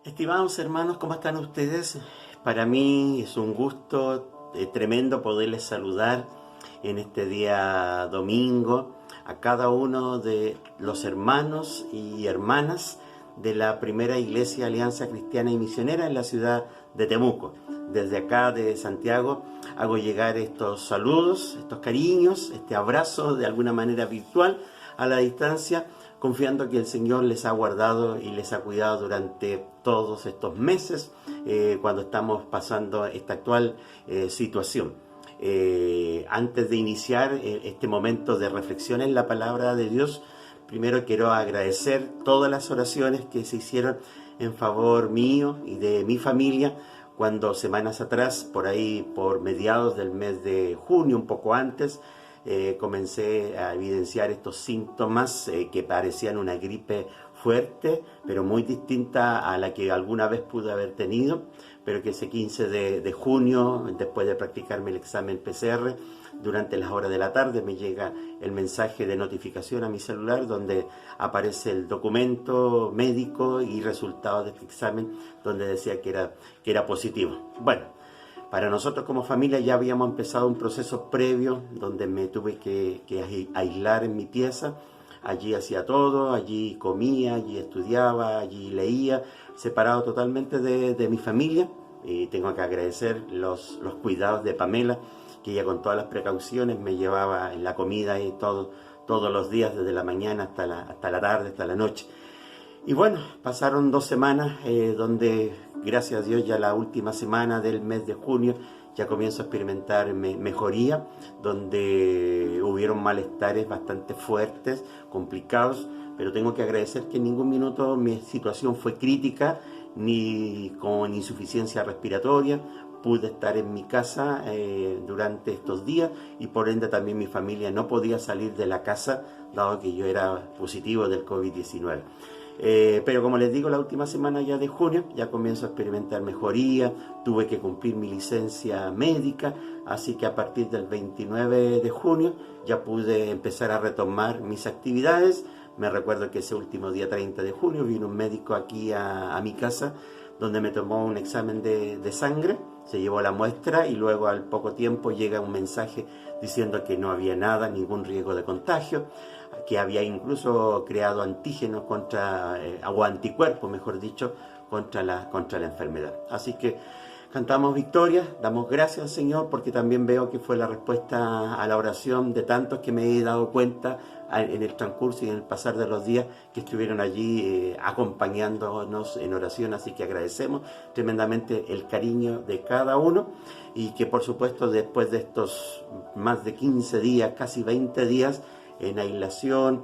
Estimados hermanos, ¿cómo están ustedes? Para mí es un gusto tremendo poderles saludar en este día domingo a cada uno de los hermanos y hermanas de la primera Iglesia Alianza Cristiana y Misionera en la ciudad de Temuco. Desde acá de Santiago hago llegar estos saludos, estos cariños, este abrazo de alguna manera virtual a la distancia, confiando que el Señor les ha guardado y les ha cuidado durante todos estos meses cuando estamos pasando esta actual situación. Antes de iniciar este momento de reflexión en la palabra de Dios, primero quiero agradecer todas las oraciones que se hicieron en favor mío y de mi familia cuando semanas atrás, por ahí por mediados del mes de junio, un poco antes, comencé a evidenciar estos síntomas que parecían una gripe fuerte, pero muy distinta a la que alguna vez pude haber tenido, pero que ese 15 de junio, después de practicarme el examen PCR, durante las horas de la tarde me llega el mensaje de notificación a mi celular donde aparece el documento médico y resultado de este examen donde decía que era positivo. Bueno, para nosotros como familia ya habíamos empezado un proceso previo donde me tuve que aislar en mi pieza. Allí hacía todo, allí comía, allí estudiaba, allí leía, separado totalmente de mi familia. Y tengo que agradecer los cuidados de Pamela, que ella con todas las precauciones me llevaba en la comida y todos los días, desde la mañana hasta la tarde, hasta la noche. Y bueno, pasaron 2 semanas donde, gracias a Dios, ya la última semana del mes de junio ya comienzo a experimentar mejoría, donde hubieron malestares bastante fuertes, complicados, pero tengo que agradecer que en ningún minuto mi situación fue crítica, ni con insuficiencia respiratoria. Pude estar en mi casa durante estos días y por ende también mi familia no podía salir de la casa dado que yo era positivo del COVID-19. Pero como les digo, la última semana ya de junio ya comienzo a experimentar mejoría, tuve que cumplir mi licencia médica, así que a partir del 29 de junio ya pude empezar a retomar mis actividades. Me recuerdo que ese último día 30 de junio vino un médico aquí a mi casa donde me tomó un examen de sangre, se llevó la muestra y luego al poco tiempo llega un mensaje diciendo que no había nada, ningún riesgo de contagio, que había incluso creado antígenos o anticuerpos, mejor dicho, contra la enfermedad. Así que cantamos victoria, damos gracias al Señor porque también veo que fue la respuesta a la oración de tantos que me he dado cuenta en el transcurso y en el pasar de los días que estuvieron allí acompañándonos en oración, así que agradecemos tremendamente el cariño de cada uno y que por supuesto después de estos más de 15 días, casi 20 días en aislación,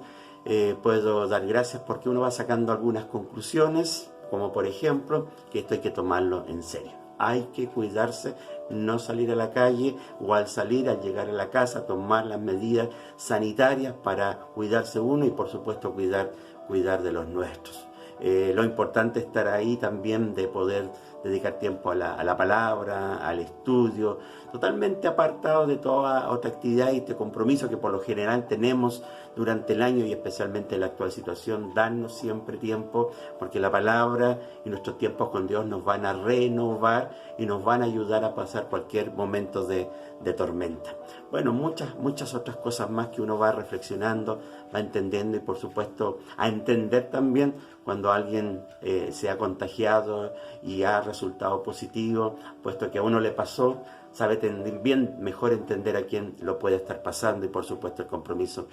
puedo dar gracias porque uno va sacando algunas conclusiones, como por ejemplo que esto hay que tomarlo en serio. Hay que cuidarse, no salir a la calle o al salir, al llegar a la casa, tomar las medidas sanitarias para cuidarse uno y por supuesto cuidar de los nuestros. Lo importante es estar ahí también de poder dedicar tiempo a la palabra, al estudio, totalmente apartado de toda otra actividad y este compromiso que por lo general tenemos durante el año y especialmente en la actual situación, darnos siempre tiempo porque la palabra y nuestros tiempos con Dios nos van a renovar y nos van a ayudar a pasar cualquier momento de tormenta. Bueno, muchas otras cosas más que uno va reflexionando, va entendiendo y por supuesto a entender también cuando alguien se ha contagiado y ha resultado positivo, puesto que a uno le pasó, sabe bien mejor entender a quién lo puede estar pasando y por supuesto el compromiso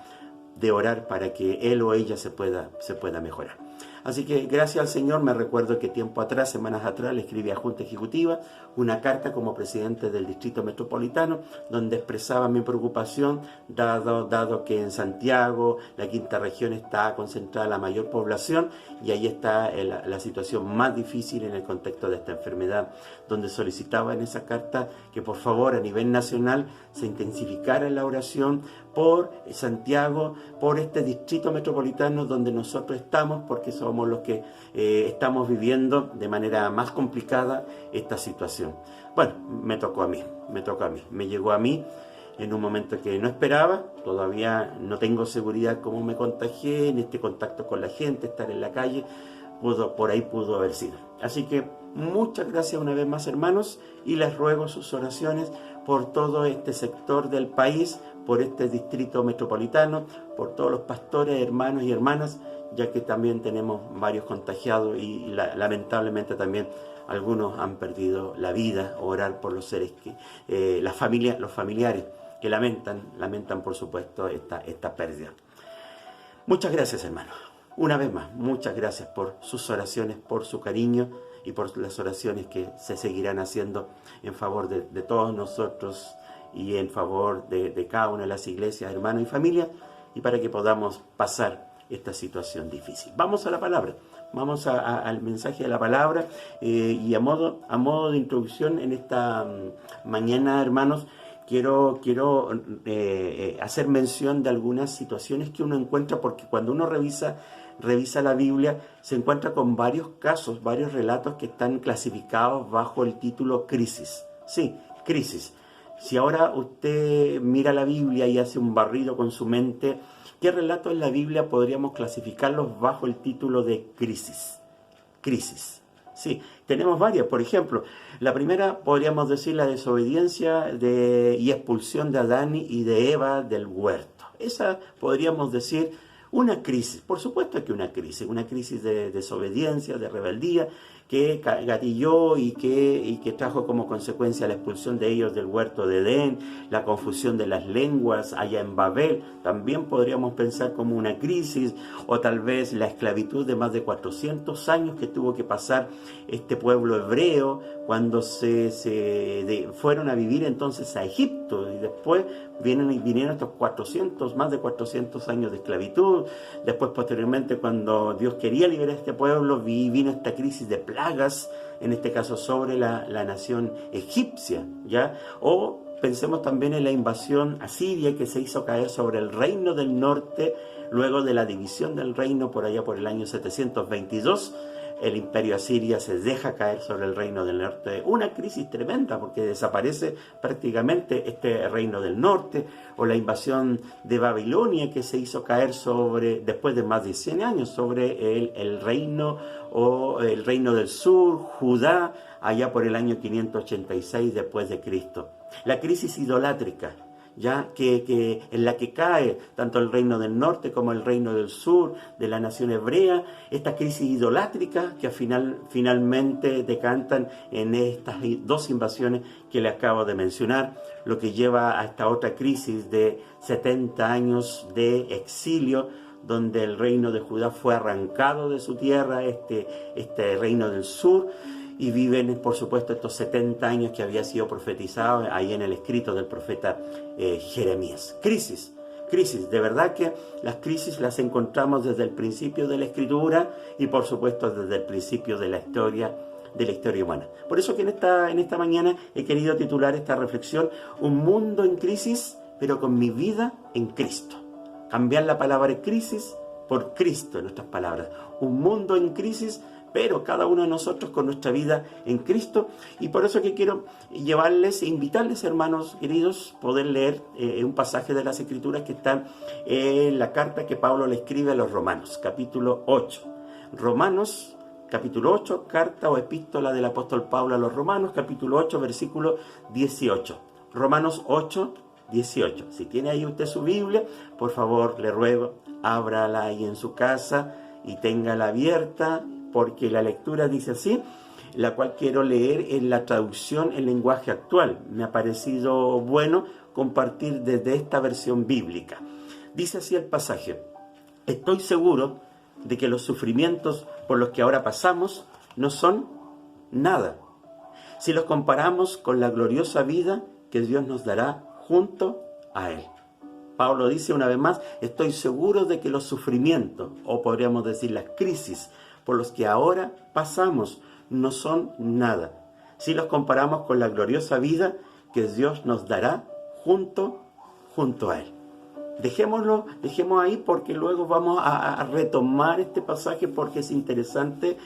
de orar para que él o ella se pueda mejorar. Así que gracias al Señor, me recuerdo que tiempo atrás, semanas atrás, le escribí a Junta Ejecutiva una carta como presidente del Distrito Metropolitano, donde expresaba mi preocupación, dado que en Santiago, la quinta región, está concentrada la mayor población y ahí está la situación más difícil en el contexto de esta enfermedad, donde solicitaba en esa carta que por favor a nivel nacional se intensificara la oración por Santiago, por este distrito metropolitano donde nosotros estamos, porque somos los que estamos viviendo de manera más complicada esta situación. Bueno, me tocó a mí, me llegó a mí en un momento que no esperaba, todavía no tengo seguridad cómo me contagié, en este contacto con la gente, estar en la calle, por ahí pudo haber sido. Así que muchas gracias una vez más, hermanos, y les ruego sus oraciones por todo este sector del país, por este distrito metropolitano, por todos los pastores, hermanos y hermanas, ya que también tenemos varios contagiados y lamentablemente también algunos han perdido la vida. Orar por los seres que, los familiares que lamentan por supuesto esta pérdida. Muchas gracias, hermanos. Una vez más, muchas gracias por sus oraciones, por su cariño y por las oraciones que se seguirán haciendo en favor de todos nosotros y en favor de cada una de las iglesias, hermanos y familia, y para que podamos pasar esta situación difícil. Vamos a la palabra, vamos al mensaje de la palabra, y a modo de introducción en esta mañana, hermanos, quiero hacer mención de algunas situaciones que uno encuentra, porque cuando uno revisa la Biblia, se encuentra con varios casos, varios relatos que están clasificados bajo el título crisis. Sí, crisis. Si ahora usted mira la Biblia y hace un barrido con su mente, ¿qué relatos en la Biblia podríamos clasificarlos bajo el título de crisis? Crisis. Sí, tenemos varias. Por ejemplo, la primera podríamos decir la desobediencia y expulsión de Adán y de Eva del huerto. Esa podríamos decir una crisis. Por supuesto que una crisis de desobediencia, de rebeldía, que gatilló y que trajo como consecuencia la expulsión de ellos del huerto de Edén, la confusión de las lenguas allá en Babel. También podríamos pensar como una crisis, o tal vez la esclavitud de más de 400 años que tuvo que pasar este pueblo hebreo cuando fueron a vivir entonces a Egipto, y después vinieron estos más de 400 años de esclavitud. Después, posteriormente, cuando Dios quería liberar a este pueblo, vino esta crisis de plagas, en este caso sobre la nación egipcia, ¿ya? O pensemos también en la invasión asiria que se hizo caer sobre el reino del norte, luego de la división del reino por allá por el año 722. El imperio asiria se deja caer sobre el reino del norte. Una crisis tremenda, porque desaparece prácticamente este reino del norte. O la invasión de Babilonia que se hizo caer después de más de 100 años, sobre el reino del sur, Judá, allá por el año 586 después de Cristo. La crisis idolátrica, ya que en la que cae tanto el reino del norte como el reino del sur de la nación hebrea, esta crisis idolátrica que finalmente decantan en estas dos invasiones que le acabo de mencionar, lo que lleva a esta otra crisis de 70 años de exilio, donde el reino de Judá fue arrancado de su tierra, este reino del sur, y viven, por supuesto, estos 70 años que había sido profetizado ahí en el escrito del profeta Jeremías. Crisis, de verdad que las crisis las encontramos desde el principio de la Escritura y, por supuesto, desde el principio de la historia humana. Por eso que en esta mañana he querido titular esta reflexión: Un mundo en crisis, pero con mi vida en Cristo. Cambiar la palabra crisis por Cristo en nuestras palabras. Un mundo en crisis, pero cada uno de nosotros con nuestra vida en Cristo. Y por eso que quiero invitarles, hermanos queridos, poder leer un pasaje de las Escrituras que está en la carta que Pablo le escribe a los Romanos, capítulo 8. Romanos, capítulo 8, carta o epístola del apóstol Pablo a los Romanos, capítulo 8, versículo 18. Romanos 8, 18. Si tiene ahí usted su Biblia, por favor, le ruego, ábrala ahí en su casa y téngala abierta, porque la lectura dice así, la cual quiero leer en la traducción en lenguaje actual. Me ha parecido bueno compartir desde esta versión bíblica. Dice así el pasaje: Estoy seguro de que los sufrimientos por los que ahora pasamos no son nada, si los comparamos con la gloriosa vida que Dios nos dará junto a Él. Pablo dice una vez más: estoy seguro de que los sufrimientos, o podríamos decir las crisis, por los que ahora pasamos no son nada, si los comparamos con la gloriosa vida que Dios nos dará junto a Él. Dejemos ahí, porque luego vamos a retomar este pasaje, porque es interesante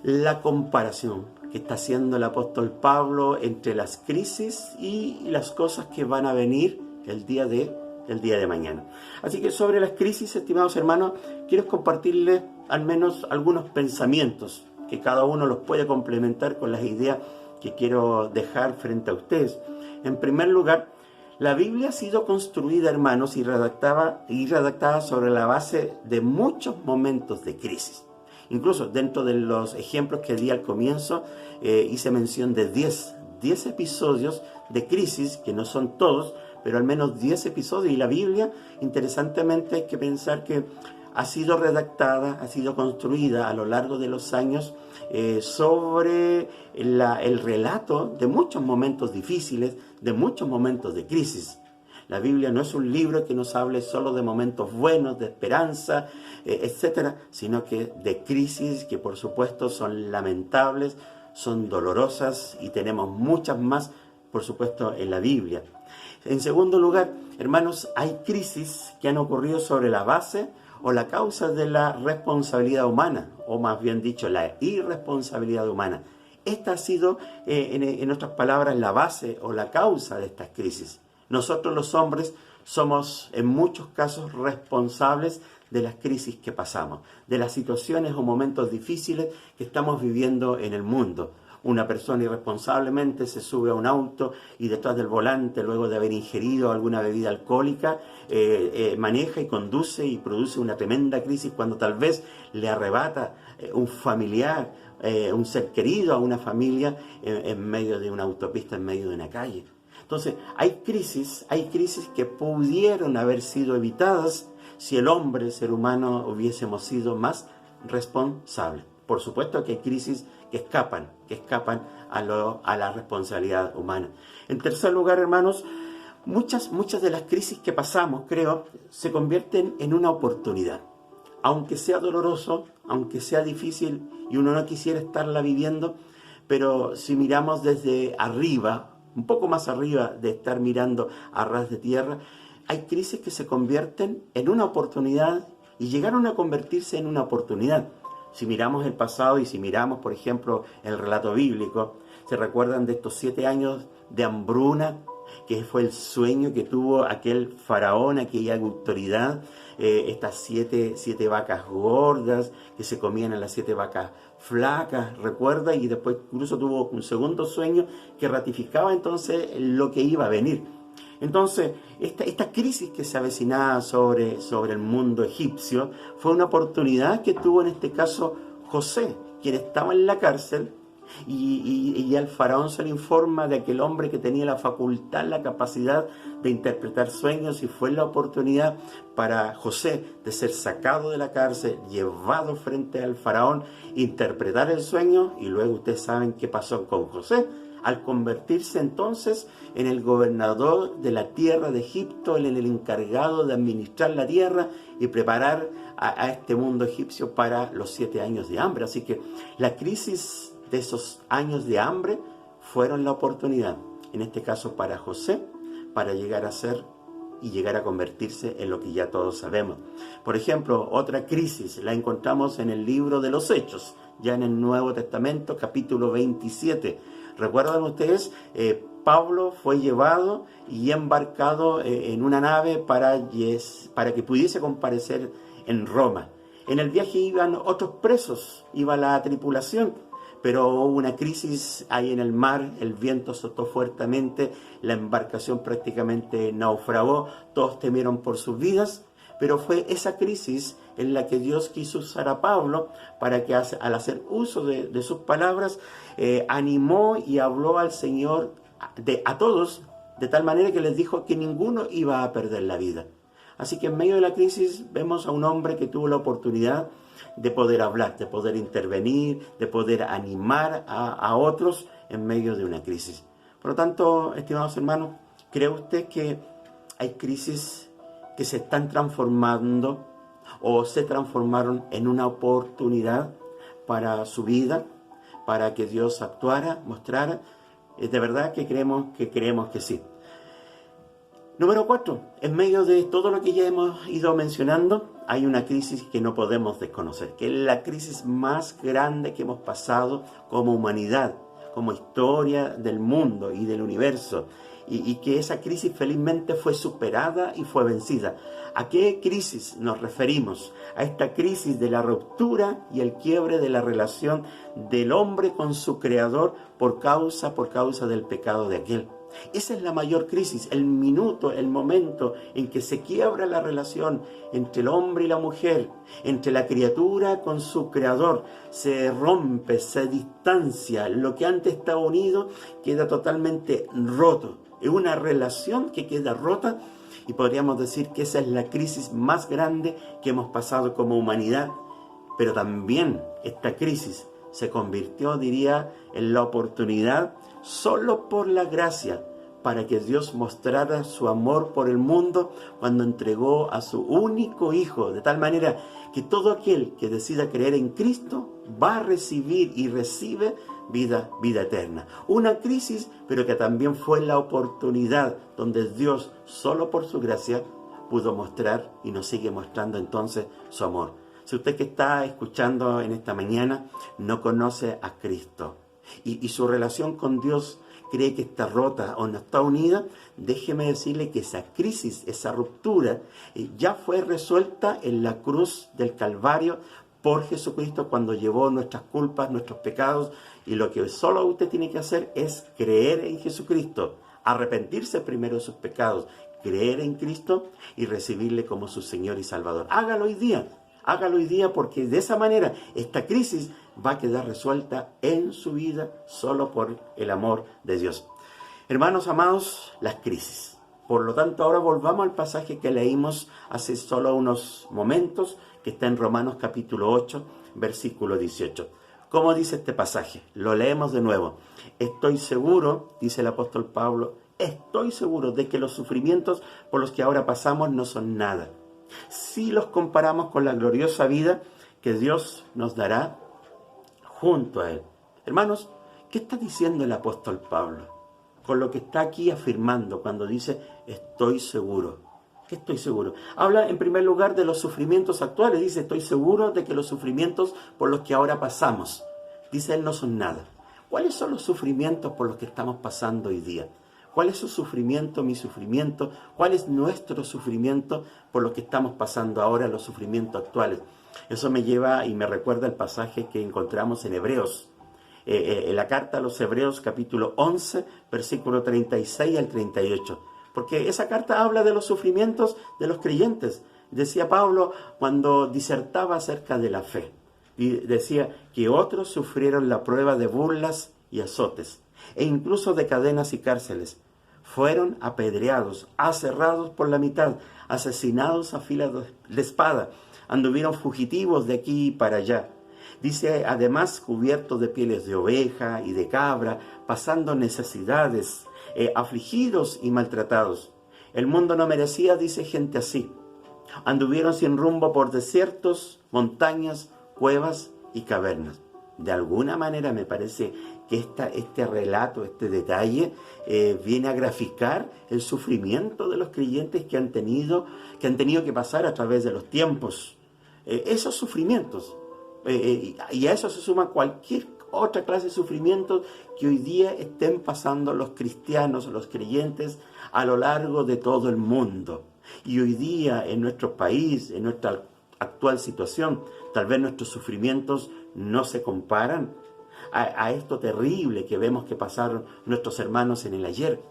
la comparación que está haciendo el apóstol Pablo entre las crisis y las cosas que van a venir el día de mañana. Así que sobre las crisis, estimados hermanos, quiero compartirles al menos algunos pensamientos que cada uno los puede complementar con las ideas que quiero dejar frente a ustedes. En primer lugar, la Biblia ha sido construida, hermanos, y redactada sobre la base de muchos momentos de crisis. Incluso dentro de los ejemplos que di al comienzo, hice mención de 10 episodios de crisis, que no son todos, pero al menos 10 episodios. Y la Biblia, interesantemente, hay que pensar que ha sido redactada, ha sido construida a lo largo de los años sobre el relato de muchos momentos difíciles, de muchos momentos de crisis. La Biblia no es un libro que nos hable solo de momentos buenos, de esperanza, etcétera, sino que de crisis que por supuesto son lamentables, son dolorosas y tenemos muchas más, por supuesto, en la Biblia. En segundo lugar, hermanos, hay crisis que han ocurrido sobre la base o la causa de la responsabilidad humana, o más bien dicho, la irresponsabilidad humana. Esta ha sido, en otras palabras, la base o la causa de estas crisis. Nosotros los hombres somos en muchos casos responsables de las crisis que pasamos, de las situaciones o momentos difíciles que estamos viviendo en el mundo. Una persona irresponsablemente se sube a un auto y detrás del volante, luego de haber ingerido alguna bebida alcohólica, maneja y conduce y produce una tremenda crisis cuando tal vez le arrebata un familiar, un ser querido a una familia en medio de una autopista, en medio de una calle. Entonces, hay crisis que pudieron haber sido evitadas si el hombre, el ser humano, hubiésemos sido más responsables. Por supuesto que hay crisis que escapan a la responsabilidad humana. En tercer lugar, hermanos, muchas de las crisis que pasamos, creo, se convierten en una oportunidad. Aunque sea doloroso, aunque sea difícil y uno no quisiera estarla viviendo, pero si miramos desde arriba, un poco más arriba de estar mirando a ras de tierra, hay crisis que se convierten en una oportunidad y llegaron a convertirse en una oportunidad. Si miramos el pasado y si miramos, por ejemplo, el relato bíblico, ¿se recuerdan de estos 7 años de hambruna? Que fue el sueño que tuvo aquel faraón, aquella autoridad, estas siete vacas gordas que se comían a las 7 vacas flacas, recuerda, y después incluso tuvo un segundo sueño que ratificaba entonces lo que iba a venir. Entonces, esta crisis que se avecinaba sobre el mundo egipcio fue una oportunidad que tuvo en este caso José, quien estaba en la cárcel, y al faraón se le informa de aquel hombre que tenía la facultad, la capacidad de interpretar sueños, y fue la oportunidad para José de ser sacado de la cárcel, llevado frente al faraón, interpretar el sueño, y luego ustedes saben qué pasó con José. Al convertirse entonces en el gobernador de la tierra de Egipto, en el encargado de administrar la tierra y preparar a este mundo egipcio para los 7 años de hambre. Así que la crisis de esos años de hambre fueron la oportunidad, en este caso para José, para llegar a ser y llegar a convertirse en lo que ya todos sabemos. Por ejemplo, otra crisis la encontramos en el libro de los Hechos, ya en el Nuevo Testamento, capítulo 27. ¿Recuerdan ustedes? Pablo fue llevado y embarcado en una nave para que pudiese comparecer en Roma. En el viaje iban otros presos, iba la tripulación, pero hubo una crisis ahí en el mar, el viento azotó fuertemente, la embarcación prácticamente naufragó, todos temieron por sus vidas, pero fue esa crisis en la que Dios quiso usar a Pablo para que al hacer uso de sus palabras, animó y habló al Señor a todos, de tal manera que les dijo que ninguno iba a perder la vida. Así que en medio de la crisis vemos a un hombre que tuvo la oportunidad de poder hablar, de poder intervenir, de poder animar a otros en medio de una crisis. Por lo tanto, estimados hermanos, ¿cree usted que hay crisis que se están transformando o se transformaron en una oportunidad para su vida, para que Dios actuara, mostrara? De verdad que creemos que sí. Número 4, en medio de todo lo que ya hemos ido mencionando, hay una crisis que no podemos desconocer, que es la crisis más grande que hemos pasado como humanidad, como historia del mundo y del universo. y que esa crisis felizmente fue superada y fue vencida. ¿A qué crisis nos referimos? A esta crisis de la ruptura y el quiebre de la relación del hombre con su creador por causa del pecado de aquel. Esa es la mayor crisis, el minuto, el momento en que se quiebra la relación entre el hombre y la mujer, entre la criatura con su creador, se rompe, se distancia, lo que antes estaba unido queda totalmente roto. Es una relación que queda rota y podríamos decir que esa es la crisis más grande que hemos pasado como humanidad, pero también esta crisis se convirtió, diría, en la oportunidad solo por la gracia para que Dios mostrara su amor por el mundo cuando entregó a su único Hijo, de tal manera que todo aquel que decida creer en Cristo va a recibir y recibe vida eterna. Una crisis, pero que también fue la oportunidad donde Dios, solo por su gracia, pudo mostrar y nos sigue mostrando entonces su amor. Si usted que está escuchando en esta mañana no conoce a Cristo y su relación con Dios cree que está rota o no está unida, déjeme decirle que esa crisis, esa ruptura, ya fue resuelta en la cruz del Calvario por Jesucristo cuando llevó nuestras culpas, nuestros pecados, y lo que solo usted tiene que hacer es creer en Jesucristo, arrepentirse primero de sus pecados, creer en Cristo y recibirle como su Señor y Salvador. Hágalo hoy día porque de esa manera esta crisis va a quedar resuelta en su vida solo por el amor de Dios. Hermanos amados, las crisis. Por lo tanto, ahora volvamos al pasaje que leímos hace solo unos momentos, que está en Romanos capítulo 8, versículo 18. ¿Cómo dice este pasaje? Lo leemos de nuevo. Estoy seguro, dice el apóstol Pablo, estoy seguro de que los sufrimientos por los que ahora pasamos no son nada, si los comparamos con la gloriosa vida que Dios nos dará junto a Él. Hermanos, ¿qué está diciendo el apóstol Pablo con lo que está aquí afirmando cuando dice estoy seguro? ¿Qué estoy seguro? Habla en primer lugar de los sufrimientos actuales. Dice estoy seguro de que los sufrimientos por los que ahora pasamos, dice él, no son nada. ¿Cuáles son los sufrimientos por los que estamos pasando hoy día? ¿Cuál es su sufrimiento, mi sufrimiento? ¿Cuál es nuestro sufrimiento por lo que estamos pasando ahora, los sufrimientos actuales? Eso me lleva y me recuerda el pasaje que encontramos en Hebreos. En la carta a los Hebreos, capítulo 11, versículo 36 al 38. Porque esa carta habla de los sufrimientos de los creyentes. Decía Pablo cuando disertaba acerca de la fe. Y decía que otros sufrieron la prueba de burlas y azotes, e incluso de cadenas y cárceles. Fueron apedreados, aserrados por la mitad, asesinados a filo de espada, anduvieron fugitivos de aquí para allá. Dice, además, cubiertos de pieles de oveja y de cabra, pasando necesidades, afligidos y maltratados. El mundo no merecía, dice, gente así. Anduvieron sin rumbo por desiertos, montañas, cuevas y cavernas. De alguna manera me parece que este relato, este detalle, viene a graficar el sufrimiento de los creyentes que han tenido que pasar a través de los tiempos. Esos sufrimientos, y a eso se suma cualquier otra clase de sufrimientos que hoy día estén pasando los cristianos, los creyentes, a lo largo de todo el mundo. Y hoy día en nuestro país, en nuestra actual situación, tal vez nuestros sufrimientos no se comparan a esto terrible que vemos que pasaron nuestros hermanos en el ayer.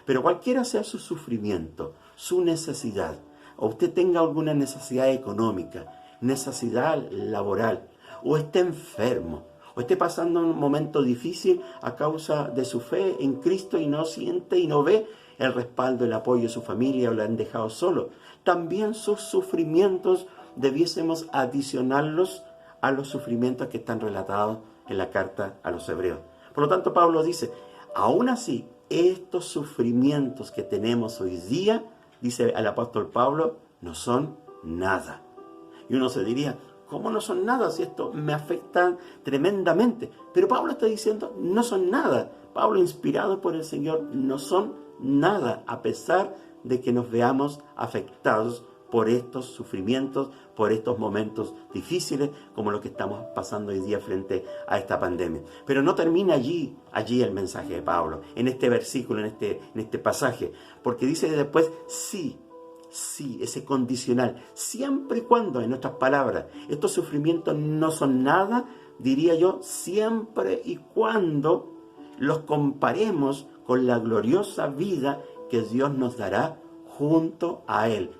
Pero cualquiera sea su sufrimiento, su necesidad, o usted tenga alguna necesidad económica, necesidad laboral, o esté enfermo, o esté pasando un momento difícil a causa de su fe en Cristo y no siente y no ve el respaldo, el apoyo de su familia o lo han dejado solo, también sus sufrimientos debiésemos adicionarlos a los sufrimientos que están relatados en la carta a los Hebreos. Por lo tanto, Pablo dice, aún así, estos sufrimientos que tenemos hoy día, dice el apóstol Pablo, no son nada. Y uno se diría, ¿cómo no son nada si esto me afecta tremendamente? Pero Pablo está diciendo, no son nada. Pablo, inspirado por el Señor, no son nada, a pesar de que nos veamos afectados por estos sufrimientos, por estos momentos difíciles como lo que estamos pasando hoy día frente a esta pandemia. Pero no termina allí el mensaje de Pablo, en este versículo, en este pasaje, porque dice después, sí, ese condicional, siempre y cuando, en otras palabras, estos sufrimientos no son nada, diría yo, siempre y cuando los comparemos con la gloriosa vida que Dios nos dará junto a Él.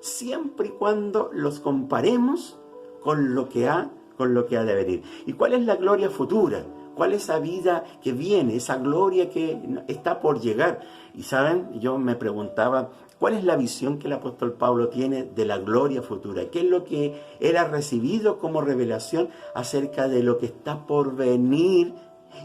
Siempre y cuando los comparemos con lo que ha de venir. ¿Y cuál es la gloria futura? ¿Cuál es esa vida que viene? Esa gloria que está por llegar. Y saben, yo me preguntaba, ¿cuál es la visión que el apóstol Pablo tiene de la gloria futura? ¿Qué es lo que él ha recibido como revelación acerca de lo que está por venir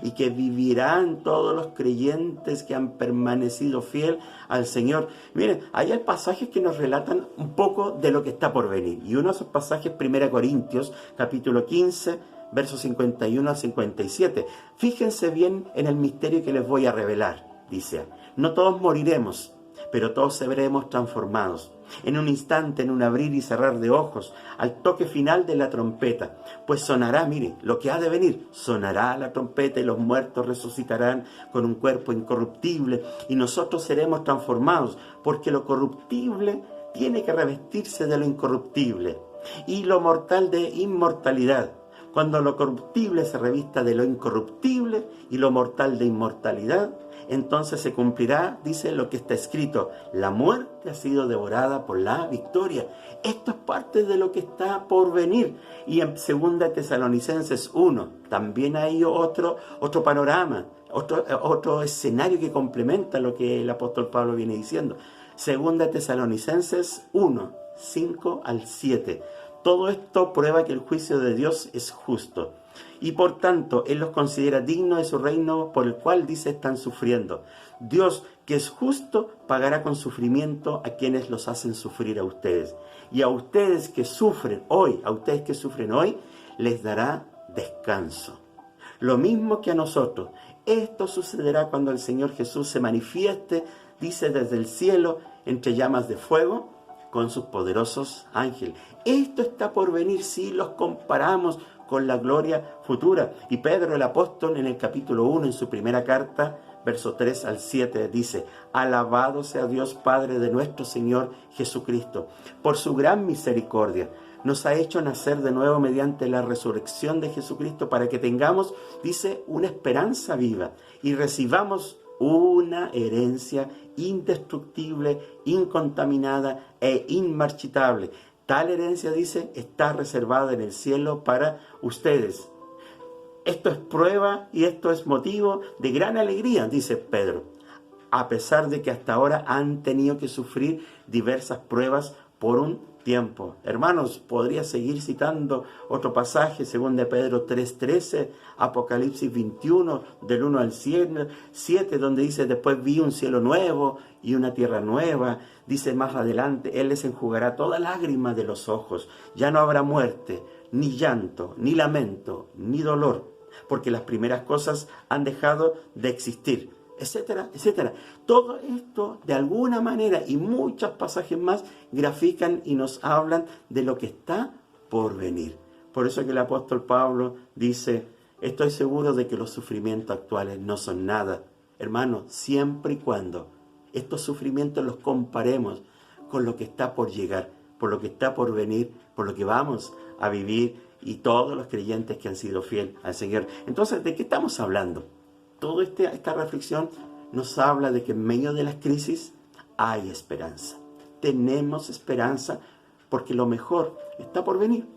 y que vivirán todos los creyentes que han permanecido fiel al Señor? Miren, hay pasajes que nos relatan un poco de lo que está por venir. Y uno de esos pasajes, 1 Corintios, capítulo 15, versos 51 al 57. Fíjense bien en el misterio que les voy a revelar. Dice, no todos moriremos, pero todos seremos transformados. En un instante, en un abrir y cerrar de ojos, al toque final de la trompeta. Pues sonará, mire, lo que ha de venir, sonará la trompeta y los muertos resucitarán con un cuerpo incorruptible y nosotros seremos transformados, porque lo corruptible tiene que revestirse de lo incorruptible y lo mortal de inmortalidad. Cuando lo corruptible se revista de lo incorruptible y lo mortal de inmortalidad, entonces se cumplirá, dice lo que está escrito, la muerte ha sido devorada por la victoria. Esto es parte de lo que está por venir. Y en 2 Tesalonicenses 1, también hay otro panorama, otro escenario que complementa lo que el apóstol Pablo viene diciendo. 2 Tesalonicenses 1, 5 al 7. Todo esto prueba que el juicio de Dios es justo. Y por tanto, Él los considera dignos de su reino por el cual, dice, están sufriendo. Dios, que es justo, pagará con sufrimiento a quienes los hacen sufrir a ustedes. Y a ustedes que sufren hoy, les dará descanso. Lo mismo que a nosotros. Esto sucederá cuando el Señor Jesús se manifieste, dice, desde el cielo, entre llamas de fuego, con sus poderosos ángeles. Esto está por venir si los comparamos con la gloria futura. Y Pedro el apóstol en el capítulo 1, en su primera carta, verso 3 al 7, dice, alabado sea Dios Padre de nuestro Señor Jesucristo, por su gran misericordia. Nos ha hecho nacer de nuevo mediante la resurrección de Jesucristo para que tengamos, dice, una esperanza viva y recibamos una herencia indestructible, incontaminada e inmarchitable. Tal herencia, dice, está reservada en el cielo para ustedes. Esto es prueba y esto es motivo de gran alegría, dice Pedro, a pesar de que hasta ahora han tenido que sufrir diversas pruebas por un tiempo. Hermanos, podría seguir citando otro pasaje, 2 Pedro 3:13, Apocalipsis 21, del 1 al 7, donde dice, después vi un cielo nuevo y una tierra nueva. Dice más adelante, Él les enjugará toda lágrima de los ojos. Ya no habrá muerte, ni llanto, ni lamento, ni dolor, porque las primeras cosas han dejado de existir, etcétera, etcétera. Todo esto, de alguna manera, y muchos pasajes más, grafican y nos hablan de lo que está por venir. Por eso que el apóstol Pablo dice, estoy seguro de que los sufrimientos actuales no son nada. Hermanos, siempre y cuando estos sufrimientos los comparemos con lo que está por llegar, por lo que está por venir, por lo que vamos a vivir, y todos los creyentes que han sido fieles al Señor. Entonces, ¿de qué estamos hablando? Toda esta reflexión nos habla de que en medio de las crisis hay esperanza. Tenemos esperanza porque lo mejor está por venir.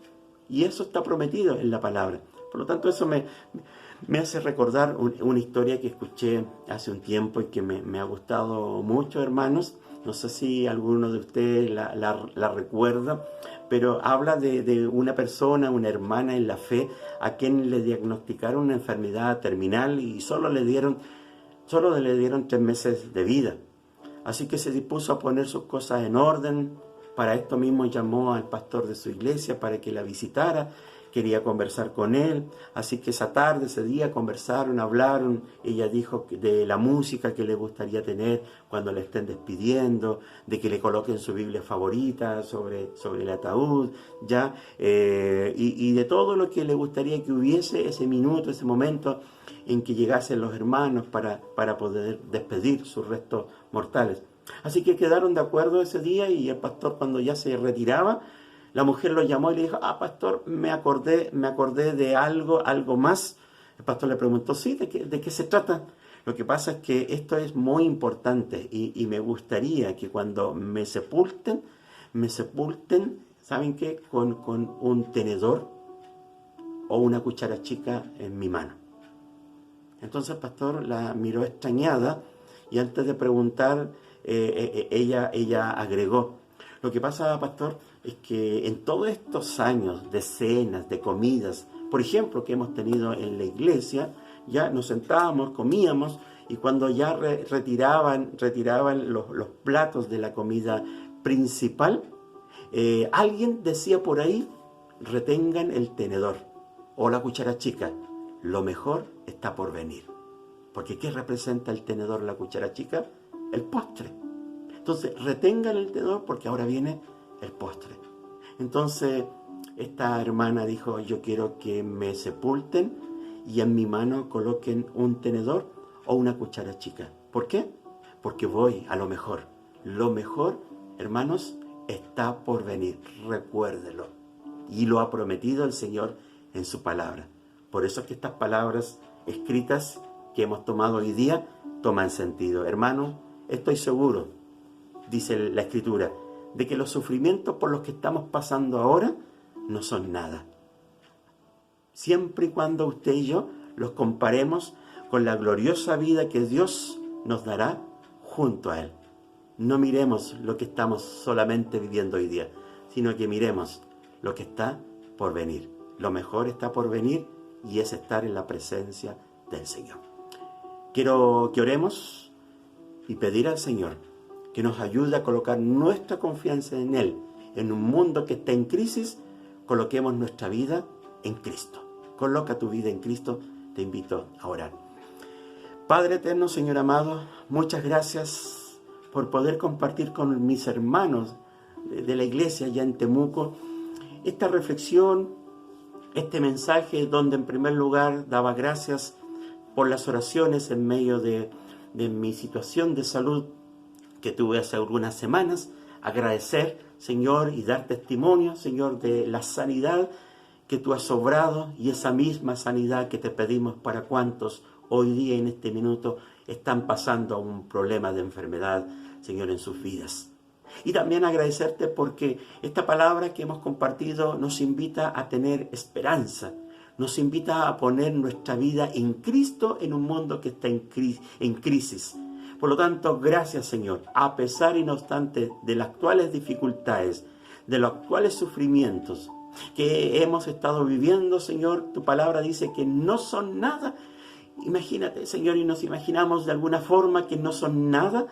Y eso está prometido en la palabra. Por lo tanto, eso me hace recordar una historia que escuché hace un tiempo y que me ha gustado mucho, hermanos. No sé si alguno de ustedes la recuerda, pero habla de una persona, una hermana en la fe, a quien le diagnosticaron una enfermedad terminal y solo le dieron 3 meses de vida. Así que se dispuso a poner sus cosas en orden. Para esto mismo llamó al pastor de su iglesia para que la visitara quería conversar con él, así que esa tarde, ese día conversaron, hablaron, ella dijo de la música que le gustaría tener cuando le estén despidiendo, de que le coloquen su Biblia favorita sobre el ataúd, ya, y de todo lo que le gustaría que hubiese ese minuto, ese momento en que llegasen los hermanos para poder despedir sus restos mortales. Así que quedaron de acuerdo ese día y el pastor, cuando ya se retiraba, la mujer lo llamó y le dijo: pastor, me acordé de algo más. El pastor le preguntó: sí, ¿de qué se trata? Lo que pasa es que esto es muy importante y me gustaría que cuando me sepulten, ¿saben qué? Con un tenedor o una cuchara chica en mi mano. Entonces el pastor la miró extrañada y antes de preguntar, ella agregó: lo que pasa, pastor, es que en todos estos años de cenas, de comidas, por ejemplo, que hemos tenido en la iglesia, ya nos sentábamos, comíamos, y cuando ya retiraban los platos de la comida principal, alguien decía por ahí: retengan el tenedor o la cuchara chica, lo mejor está por venir. Porque ¿qué representa el tenedor o la cuchara chica? El postre. Entonces, retengan el tenedor porque ahora viene el postre. Entonces, esta hermana dijo: yo quiero que me sepulten y en mi mano coloquen un tenedor o una cuchara chica. ¿Por qué? Porque voy a lo mejor. Lo mejor, hermanos, está por venir. Recuérdelo. Y lo ha prometido el Señor en su palabra. Por eso es que estas palabras escritas que hemos tomado hoy día toman sentido. Hermanos, estoy seguro, dice la Escritura, de que los sufrimientos por los que estamos pasando ahora no son nada. Siempre y cuando usted y yo los comparemos con la gloriosa vida que Dios nos dará junto a Él. No miremos lo que estamos solamente viviendo hoy día, sino que miremos lo que está por venir. Lo mejor está por venir y es estar en la presencia del Señor. Quiero que oremos y pedir al Señor que nos ayude a colocar nuestra confianza en Él. En un mundo que está en crisis, coloquemos nuestra vida en Cristo. Coloca tu vida en Cristo, te invito a orar. Padre eterno, Señor amado, muchas gracias por poder compartir con mis hermanos de la iglesia allá en Temuco esta reflexión, este mensaje donde en primer lugar daba gracias por las oraciones en medio de mi situación de salud que tuve hace algunas semanas. Agradecer, Señor, y dar testimonio, Señor, de la sanidad que tú has obrado y esa misma sanidad que te pedimos para cuantos hoy día en este minuto están pasando un problema de enfermedad, Señor, en sus vidas. Y también agradecerte porque esta palabra que hemos compartido nos invita a tener esperanza, nos invita a poner nuestra vida en Cristo en un mundo que está en crisis. Por lo tanto, gracias, Señor, a pesar y no obstante de las actuales dificultades, de los actuales sufrimientos que hemos estado viviendo, Señor, tu palabra dice que no son nada. Imagínate, Señor, y nos imaginamos de alguna forma que no son nada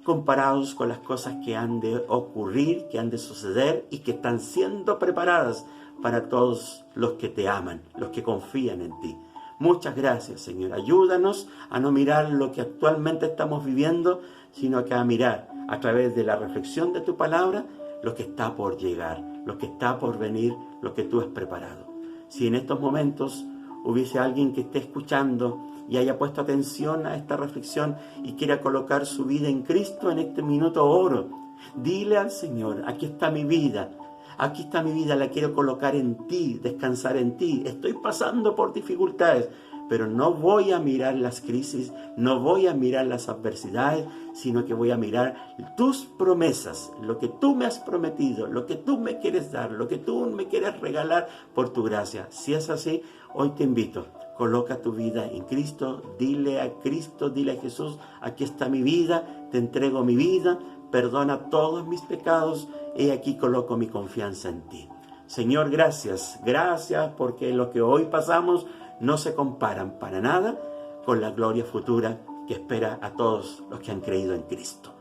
comparados con las cosas que han de ocurrir, que han de suceder y que están siendo preparadas para todos los que te aman, los que confían en ti. Muchas gracias, Señor. Ayúdanos a no mirar lo que actualmente estamos viviendo, sino que a mirar a través de la reflexión de tu palabra lo que está por llegar, lo que está por venir, lo que tú has preparado. Si en estos momentos hubiese alguien que esté escuchando y haya puesto atención a esta reflexión y quiera colocar su vida en Cristo en este minuto oro, dile al Señor: aquí está mi vida, la quiero colocar en ti, descansar en ti. Estoy pasando por dificultades, pero no voy a mirar las crisis, no voy a mirar las adversidades, sino que voy a mirar tus promesas, lo que tú me has prometido, lo que tú me quieres dar, lo que tú me quieres regalar por tu gracia. Si es así, hoy te invito. Coloca tu vida en Cristo, dile a Cristo, dile a Jesús: aquí está mi vida, te entrego mi vida, perdona todos mis pecados, y aquí coloco mi confianza en ti. Señor, gracias porque lo que hoy pasamos no se comparan para nada con la gloria futura que espera a todos los que han creído en Cristo.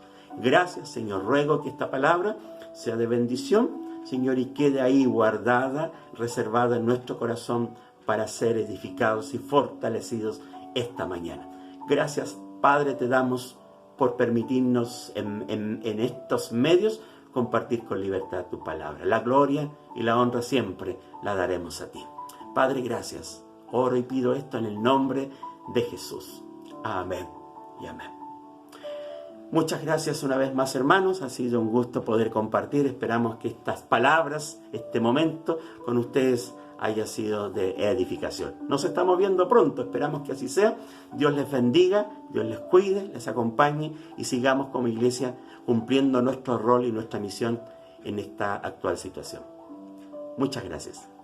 Gracias, Señor. Ruego que esta palabra sea de bendición, Señor, y quede ahí guardada, reservada en nuestro corazón para ser edificados y fortalecidos esta mañana. Gracias, Padre, te damos por permitirnos en estos medios compartir con libertad tu palabra. La gloria y la honra siempre la daremos a ti. Padre, gracias. Oro y pido esto en el nombre de Jesús. Amén y amén. Muchas gracias una vez más, hermanos. Ha sido un gusto poder compartir. Esperamos que estas palabras, este momento con ustedes haya sido de edificación. Nos estamos viendo pronto. Esperamos que así sea. Dios les bendiga, Dios les cuide, les acompañe y sigamos como iglesia cumpliendo nuestro rol y nuestra misión en esta actual situación. Muchas gracias.